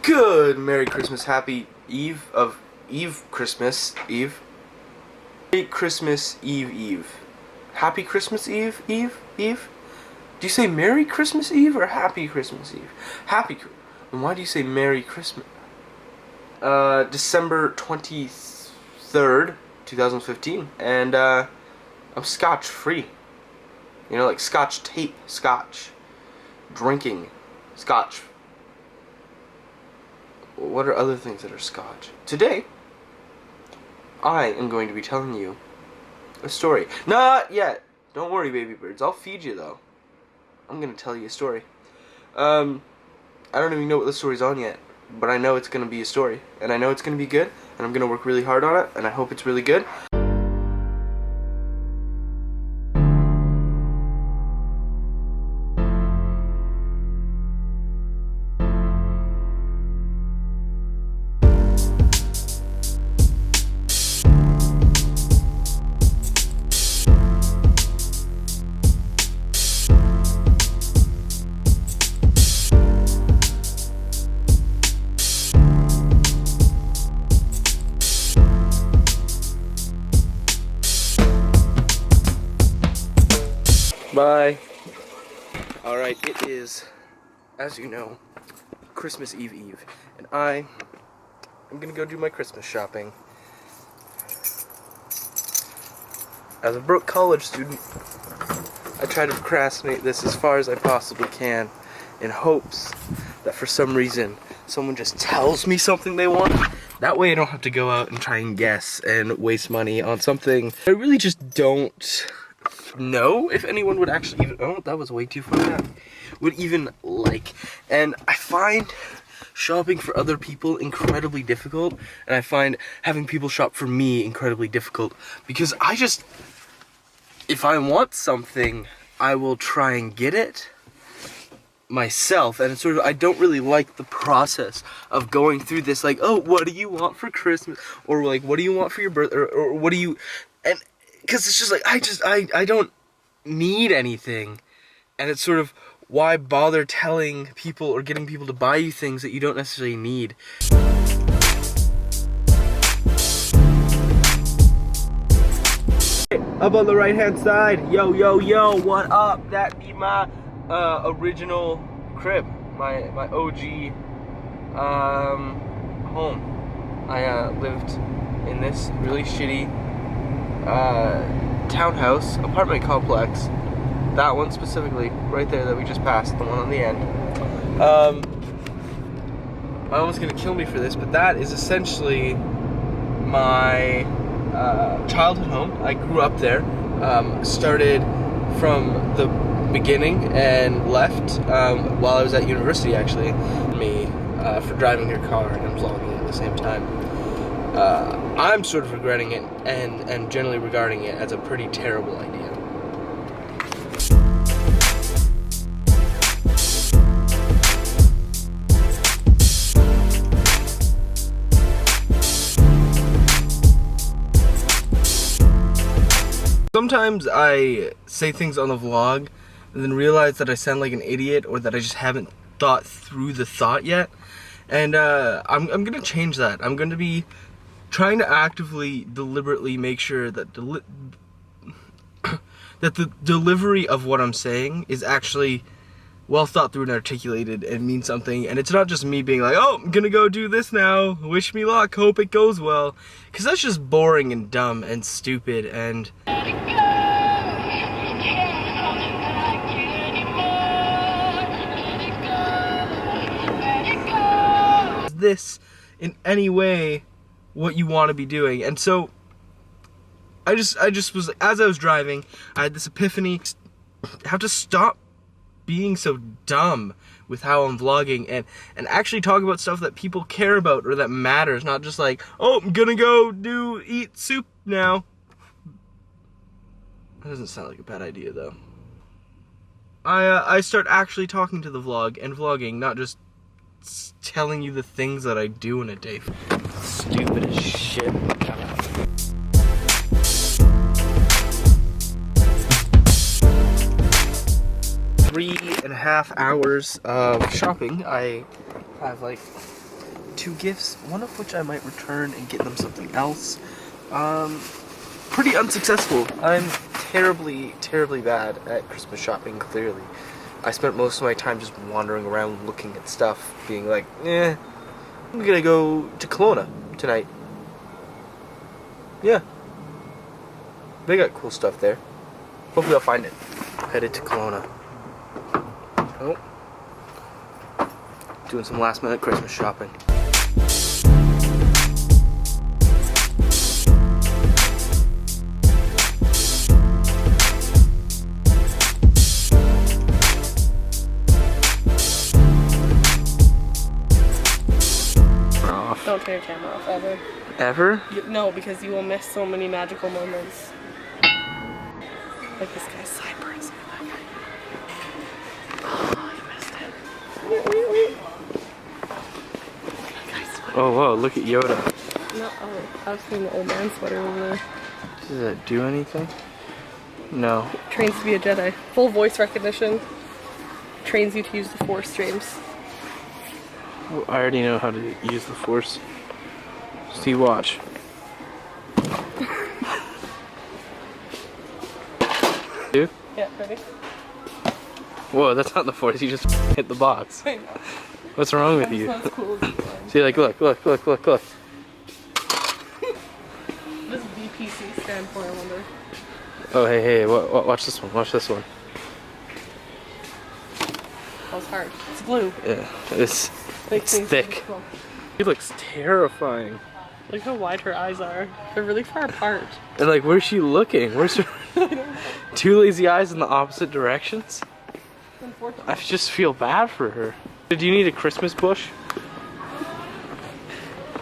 Good Merry Christmas, Happy Eve of Christmas Eve. Merry Christmas Eve. Happy Christmas Eve? Do you say Merry Christmas Eve or Happy Christmas Eve? And why do you say Merry Christmas? December 23rd, 2015, and I'm scotch free. You know, like scotch tape, scotch. Drinking, scotch. What are other things that are scotch? Today, I am going to be telling you a story. Not yet. Don't worry, baby birds. I'll feed you, though. I'm going to tell you a story. I don't even know what the story's on yet, but I know it's going to be a story, and I know it's going to be good, and I'm going to work really hard on it, and I hope it's really good. Bye. Alright, it is, as you know, Christmas Eve, and I am gonna go do my Christmas shopping. As a broke college student, I try to procrastinate this as far as I possibly can in hopes that for some reason someone just tells me something they want. That way I don't have to go out and try and guess and waste money on something I really just don't know if anyone would actually even, oh, that was way too far back, would even like. And I find shopping for other people incredibly difficult, and I find having people shop for me incredibly difficult, because if I want something, I will try and get it myself, and it's sort of, I don't really like the process of going through this, like, oh, what do you want for Christmas, or like, what do you want for your birthday, or what do you, and because it's just like, I don't need anything, and it's sort of, why bother telling people or getting people to buy you things that you don't necessarily need. Up on the right hand side, yo, what up? That be my original crib, my OG home. I lived in this really shitty townhouse apartment complex, that one specifically right there that we just passed, the one on the end. My mom's gonna kill me for this, but that is essentially my childhood home. I grew up there, started from the beginning and left while I was at university, actually, for driving your car and vlogging at the same time. I'm sort of regretting it and generally regarding it as a pretty terrible idea. Sometimes I say things on the vlog and then realize that I sound like an idiot, or that I just haven't thought through the thought yet. And I'm gonna change that. I'm gonna be trying to actively, deliberately make sure that that the delivery of what I'm saying is actually well thought through and articulated and means something, and it's not just me being like, oh, I'm gonna go do this now, wish me luck, hope it goes well, because that's just boring and dumb and stupid. And this in any way what you want to be doing? And so I just was, as I was driving, I had this epiphany. I have to stop being so dumb with how I'm vlogging and actually talk about stuff that people care about or that matters, not just like, oh, I'm gonna go eat soup now. That doesn't sound like a bad idea, though. I start actually talking to the vlog and vlogging, not just telling you the things that I do in a day. Stupid as shit. 3.5 hours of shopping. I have like 2 gifts, one of which I might return and get them something else. Pretty unsuccessful. I'm terribly, terribly bad at Christmas shopping, clearly. I spent most of my time just wandering around looking at stuff, being like, I'm gonna go to Kelowna tonight. Yeah. They got cool stuff there. Hopefully I'll find it. Headed to Kelowna. Oh. Doing some last minute Christmas shopping. Don't turn your camera off, ever. Ever? No, because you will miss so many magical moments. Like this guy's sideburns. Oh, you missed it. Oh, whoa, look at Yoda. No, oh, I was seeing the old man sweater over there. Does that do anything? No. Trains to be a Jedi. Full voice recognition. Trains you to use the Force, James. Well, I already know how to use the Force. See, watch. You? Yeah, ready? Whoa, that's not the Force. You just hit the box. I know. What's wrong with That's you? not as cool as you are. See, like, look. What does VPC stand for, I wonder? Oh, hey, watch this one. Watch this one. That was hard. It's blue. Yeah, it's thick. Cool. She looks terrifying. Look how wide her eyes are. They're really far apart. And like, where's she looking? Where's her 2 lazy eyes in the opposite directions? I just feel bad for her. Do you need a Christmas bush?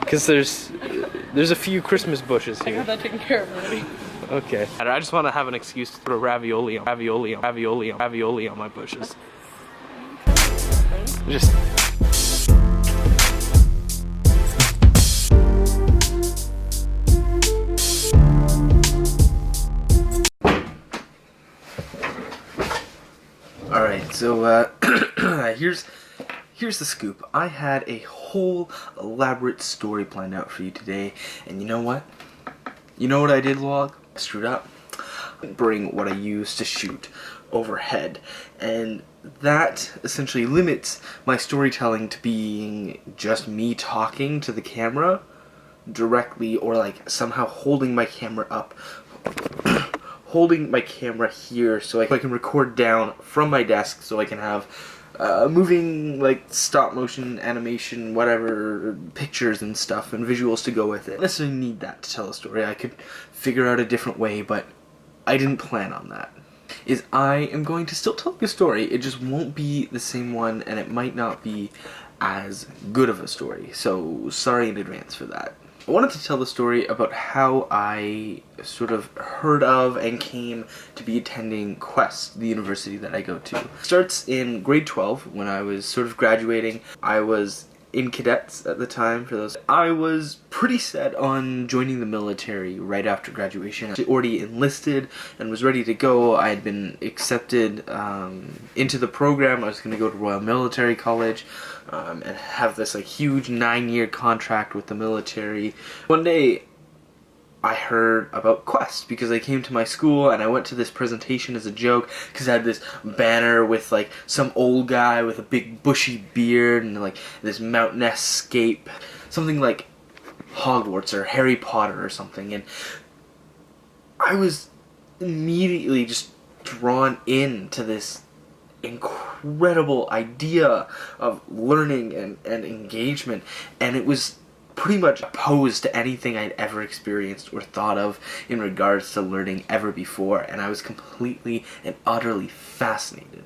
Because there's a few Christmas bushes I here. got that taken care of already. Okay. I just want to have an excuse to throw ravioli on my bushes. Just. Alright, so here's the scoop. I had a whole elaborate story planned out for you today, and you know what? You know what I did, log? I screwed up. I didn't bring what I used to shoot overhead, and that essentially limits my storytelling to being just me talking to the camera directly, or like somehow holding my camera up, holding my camera here so I can record down from my desk, so I can have moving, like, stop motion, animation, whatever, pictures and stuff and visuals to go with it. I don't necessarily need that to tell a story. I could figure out a different way, but I didn't plan on that. I am going to still tell you a story, it just won't be the same one, and it might not be as good of a story, so sorry in advance for that. I wanted to tell the story about how I sort of heard of and came to be attending Quest, the university that I go to. It starts in grade 12 when I was sort of graduating. I was in cadets at the time, for those. I was pretty set on joining the military right after graduation. I already enlisted and was ready to go. I had been accepted into the program. I was going to go to Royal Military College and have this like huge 9-year contract with the military. One day I heard about Quest because I came to my school and I went to this presentation as a joke because I had this banner with like some old guy with a big bushy beard and like this mountainous scape, something like Hogwarts or Harry Potter or something, and I was immediately just drawn into this incredible idea of learning and engagement, and it was pretty much opposed to anything I'd ever experienced or thought of in regards to learning ever before, and I was completely and utterly fascinated.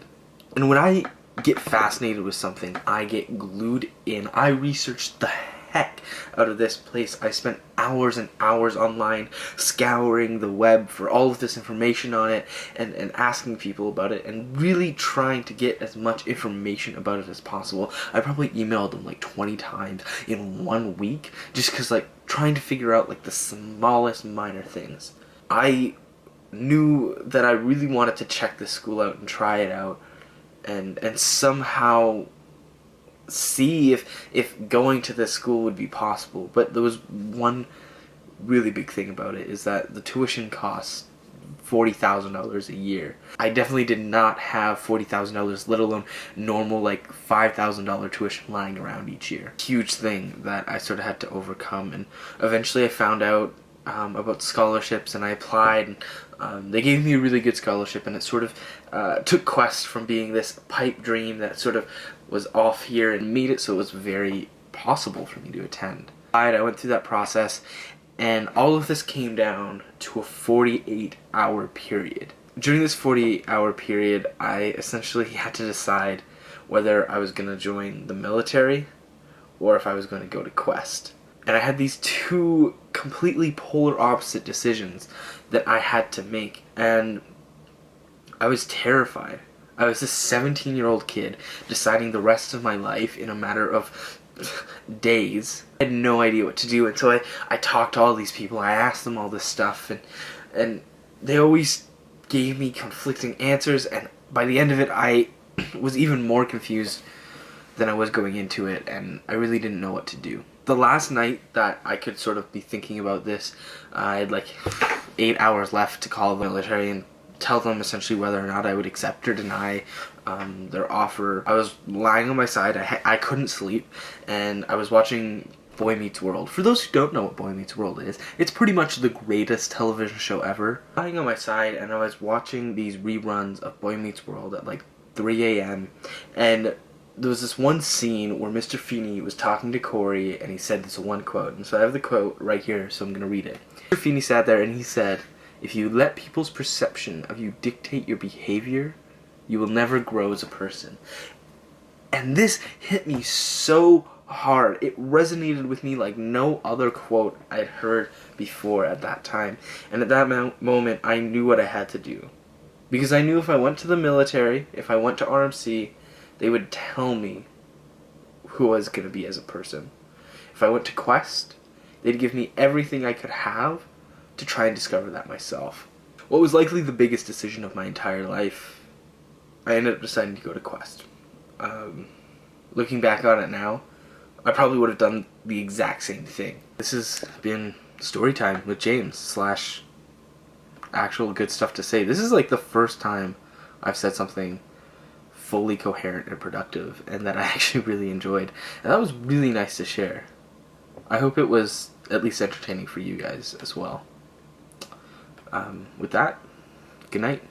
And when I get fascinated with something, I get glued in. I researched the heck out of this place. I spent hours and hours online scouring the web for all of this information on it and asking people about it and really trying to get as much information about it as possible. I probably emailed them like 20 times in 1 week just because like trying to figure out like the smallest minor things. I knew that I really wanted to check this school out and try it out, and somehow see if going to this school would be possible. But there was one really big thing about it, is that the tuition costs $40,000 a year. I definitely did not have $40,000, let alone normal like $5,000 tuition lying around each year. Huge thing that I sort of had to overcome, and eventually I found out about scholarships, and I applied, and they gave me a really good scholarship, and it sort of took Quest from being this pipe dream that sort of was off here and made it so it was very possible for me to attend. I went through that process, and all of this came down to a 48-hour period. During this 48-hour period, I essentially had to decide whether I was going to join the military or if I was going to go to Quest. And I had these two completely polar opposite decisions that I had to make, and I was terrified. I was this 17-year-old kid deciding the rest of my life in a matter of days. I had no idea what to do, and so I talked to all these people. I asked them all this stuff, and they always gave me conflicting answers, and by the end of it I was even more confused than I was going into it, and I really didn't know what to do. The last night that I could sort of be thinking about this, I had like 8 hours left to call the military and tell them essentially whether or not I would accept or deny their offer. I was lying on my side. I couldn't sleep, and I was watching Boy Meets World. For those who don't know what Boy Meets World is, it's pretty much the greatest television show ever. Lying on my side, and I was watching these reruns of Boy Meets World at like 3 a.m. and there was this one scene where Mr. Feeney was talking to Corey, and he said this one quote, and so I have the quote right here, so I'm going to read it. Mr. Feeney sat there and he said, "If you let people's perception of you dictate your behavior, you will never grow as a person." And this hit me so hard. It resonated with me like no other quote I'd heard before at that time. And at that moment, I knew what I had to do. Because I knew if I went to the military, if I went to RMC, they would tell me who I was going to be as a person. If I went to Quest, they'd give me everything I could have to try and discover that myself. What was likely the biggest decision of my entire life, I ended up deciding to go to Quest. Looking back on it now, I probably would have done the exact same thing. This has been story time with James / actual good stuff to say. This is like the first time I've said something fully coherent and productive, and that I actually really enjoyed. And that was really nice to share. I hope it was at least entertaining for you guys as well. With that, good night.